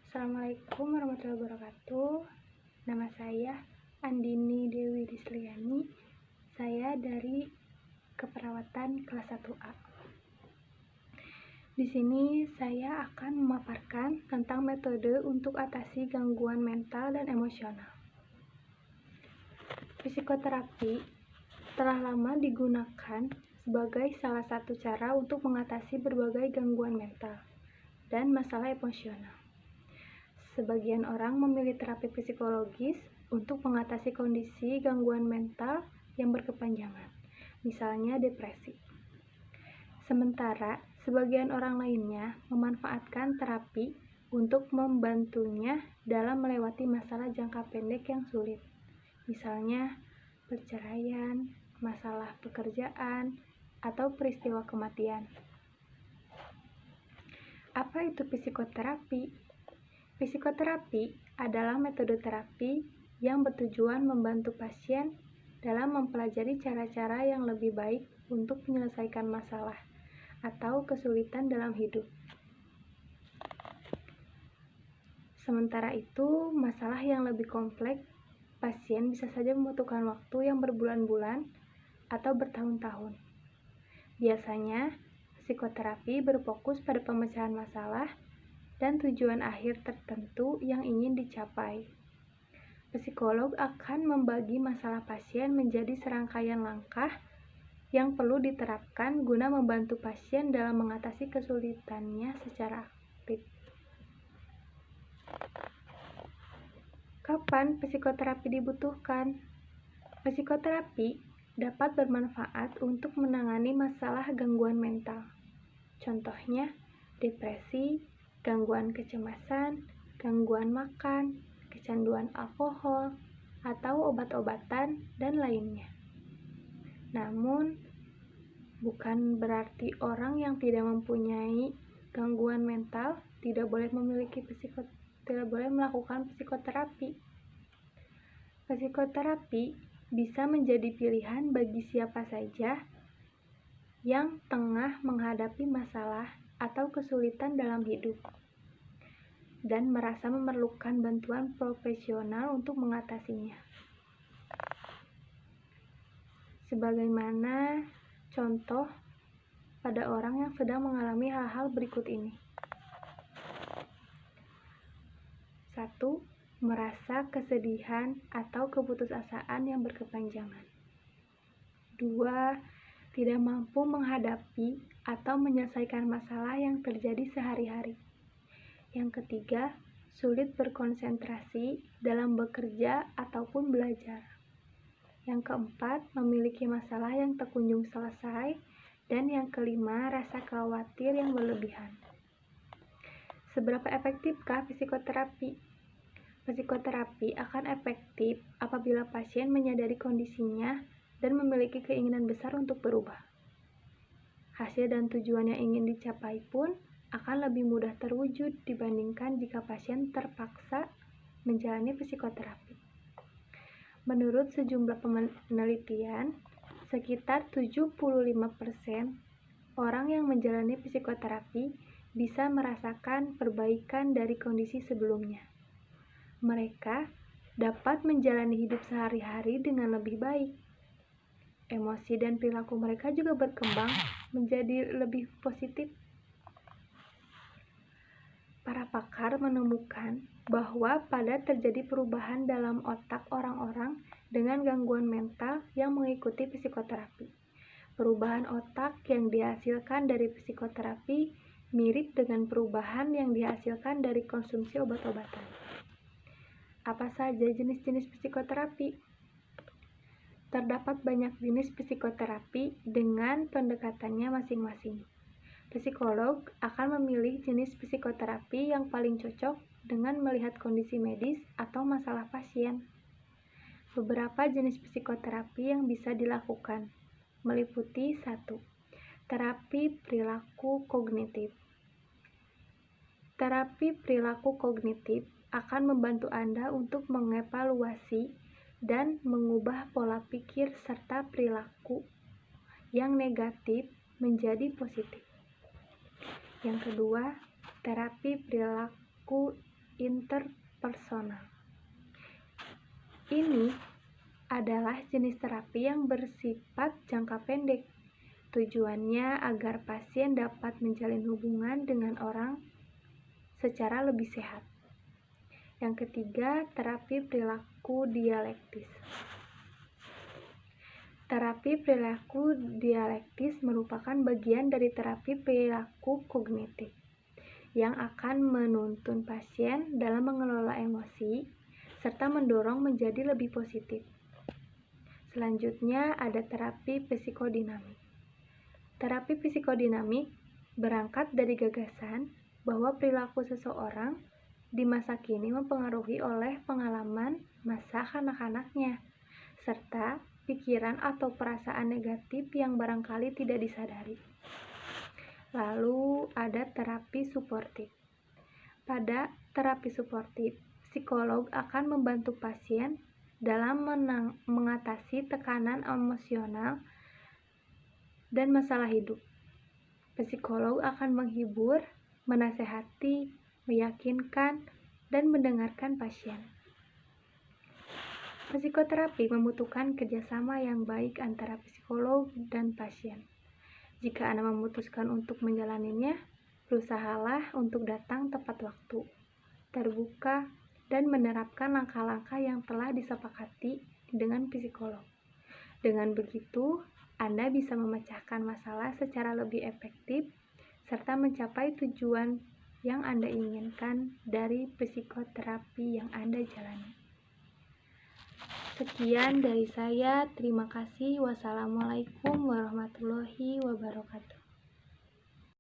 Assalamualaikum warahmatullahi wabarakatuh. Nama saya Andini Dewi Risliani. Saya dari Keperawatan kelas 1A. Di sini saya akan memaparkan tentang metode untuk atasi gangguan mental dan emosional. Psikoterapi telah lama digunakan sebagai salah satu cara untuk mengatasi berbagai gangguan mental dan masalah emosional. Sebagian orang memilih terapi psikologis untuk mengatasi kondisi gangguan mental yang berkepanjangan, misalnya depresi. Sementara, sebagian orang lainnya memanfaatkan terapi untuk membantunya dalam melewati masalah jangka pendek yang sulit, misalnya perceraian, masalah pekerjaan, atau peristiwa kematian. Apa itu psikoterapi? Psikoterapi adalah metode terapi yang bertujuan membantu pasien dalam mempelajari cara-cara yang lebih baik untuk menyelesaikan masalah atau kesulitan dalam hidup. Sementara itu, masalah yang lebih kompleks, pasien bisa saja membutuhkan waktu yang berbulan-bulan atau bertahun-tahun. Biasanya, psikoterapi berfokus pada pemecahan masalah dan tujuan akhir tertentu yang ingin dicapai. Psikolog akan membagi masalah pasien menjadi serangkaian langkah yang perlu diterapkan guna membantu pasien dalam mengatasi kesulitannya secara aktif. Kapan psikoterapi dibutuhkan? Psikoterapi dapat bermanfaat untuk menangani masalah gangguan mental. Contohnya, depresi, gangguan kecemasan, gangguan makan, kecanduan alkohol, atau obat-obatan, dan lainnya. Namun, bukan berarti orang yang tidak mempunyai gangguan mental tidak boleh melakukan psikoterapi. Psikoterapi bisa menjadi pilihan bagi siapa saja yang tengah menghadapi masalah atau kesulitan dalam hidup dan merasa memerlukan bantuan profesional untuk mengatasinya. Sebagaimana contoh pada orang yang sedang mengalami hal-hal berikut ini. 1. Merasa kesedihan atau keputusasaan yang berkepanjangan. 2. Tidak mampu menghadapi atau menyelesaikan masalah yang terjadi sehari-hari. Yang ketiga, sulit berkonsentrasi dalam bekerja ataupun belajar. Yang keempat, memiliki masalah yang tak kunjung selesai. Dan yang kelima, rasa khawatir yang berlebihan. Seberapa efektifkah psikoterapi? Psikoterapi akan efektif apabila pasien menyadari kondisinya dan memiliki keinginan besar untuk berubah. Hasil dan tujuan yang ingin dicapai pun akan lebih mudah terwujud dibandingkan jika pasien terpaksa menjalani psikoterapi. Menurut sejumlah penelitian, sekitar 75% orang yang menjalani psikoterapi bisa merasakan perbaikan dari kondisi sebelumnya. Mereka dapat menjalani hidup sehari-hari dengan lebih baik. Emosi dan perilaku mereka juga berkembang menjadi lebih positif. Para pakar menemukan bahwa pada terjadi perubahan dalam otak orang-orang dengan gangguan mental yang mengikuti psikoterapi. Perubahan otak yang dihasilkan dari psikoterapi mirip dengan perubahan yang dihasilkan dari konsumsi obat-obatan. Apa saja jenis-jenis psikoterapi? Terdapat banyak jenis psikoterapi dengan pendekatannya masing-masing. Psikolog akan memilih jenis psikoterapi yang paling cocok dengan melihat kondisi medis atau masalah pasien. Beberapa jenis psikoterapi yang bisa dilakukan meliputi 1. Terapi perilaku kognitif. Terapi perilaku kognitif akan membantu Anda untuk mengevaluasi dan mengubah pola pikir serta perilaku yang negatif menjadi positif. Yang kedua, terapi perilaku interpersonal. Ini adalah jenis terapi yang bersifat jangka pendek. Tujuannya agar pasien dapat menjalin hubungan dengan orang secara lebih sehat. Yang ketiga, terapi perilaku dialektis. Terapi perilaku dialektis merupakan bagian dari terapi perilaku kognitif yang akan menuntun pasien dalam mengelola emosi serta mendorong menjadi lebih positif. Selanjutnya ada terapi psikodinamik. Terapi psikodinamik berangkat dari gagasan bahwa perilaku seseorang di masa kini mempengaruhi oleh pengalaman masa kanak-kanaknya serta pikiran atau perasaan negatif yang barangkali tidak disadari. Lalu ada terapi suportif. Pada terapi suportif, psikolog akan membantu pasien dalam mengatasi tekanan emosional dan masalah hidup. Psikolog akan menghibur, menasehati, meyakinkan, dan mendengarkan pasien. Psikoterapi membutuhkan kerjasama yang baik antara psikolog dan pasien. Jika Anda memutuskan untuk menjalaninya, berusahalah untuk datang tepat waktu, terbuka, dan menerapkan langkah-langkah yang telah disepakati dengan psikolog. Dengan begitu, Anda bisa memecahkan masalah secara lebih efektif, serta mencapai tujuan yang Anda inginkan dari psikoterapi yang Anda jalani. Sekian dari saya, terima kasih. Wassalamualaikum warahmatullahi wabarakatuh.